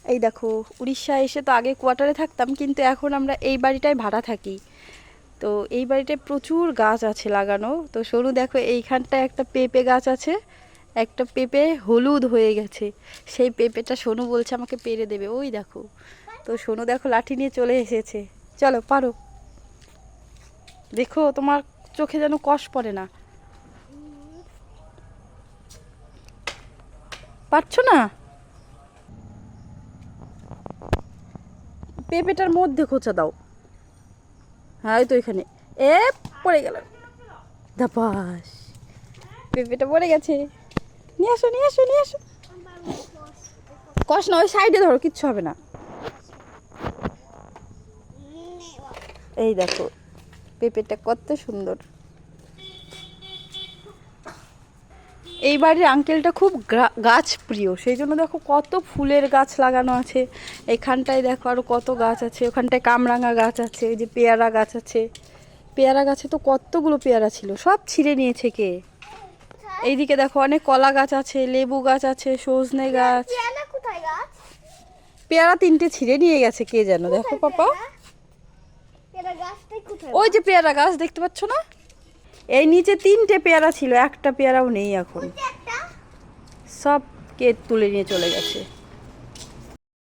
এই দেখো, উড়িষ্যায় এসে তো আগে কোয়ার্টারে থাকতাম, কিন্তু এখন আমরা এই বাড়িটায় ভাড়া থাকি। তো এই বাড়িটায় প্রচুর গাছ আছে লাগানো। তো সোনু দেখো, এইখানটায় একটা পেঁপে গাছ আছে, একটা পেঁপে হলুদ হয়ে গেছে। সেই পেঁপেটা সোনু বলছে আমাকে পেড়ে দেবে, ওই দেখো। তো সোনু দেখো লাঠি নিয়ে চলে এসেছে। চলো পারো, দেখো তোমার চোখে যেন কষ পড়ে না। পারছো না? পেঁপেটার মধ্যে খোঁচা দাও। হ্যাঁ, ওই তো এখানে। এ, পড়ে গেল। ধাপাস, পেঁপেটা পড়ে গেছে। নিয়ে আসো, নিয়ে আসো, নিয়ে আসো। কষ না, ওই সাইডে ধরো, কিচ্ছু হবে না। এই দেখো, পেঁপেটা কত সুন্দর। এই বাড়ির আঙ্কেলটা খুব গাছ প্রিয়, সেই জন্য দেখো কত ফুলের গাছ লাগানো আছে। এখানটায় দেখো আরও কত গাছ আছে, ওখানটায় কামরাঙা গাছ আছে, এই যে পেয়ারা গাছ আছে। পেয়ারা গাছে তো কতগুলো পেয়ারা ছিল, সব ছিঁড়ে নিয়েছে কে। এইদিকে দেখো অনেক কলা গাছ আছে, লেবু গাছ আছে, সজনে গাছ। পেয়ারা 3টে ছিঁড়ে নিয়ে গেছে কে যেন, দেখো পাপা। ওই যে পেয়ারা গাছ দেখতে পাচ্ছ না, এই নিচে 3টে পেয়ারা ছিল, একটা পেয়ারাও নেই এখন, সব কে তুলে নিয়ে চলে গেছে।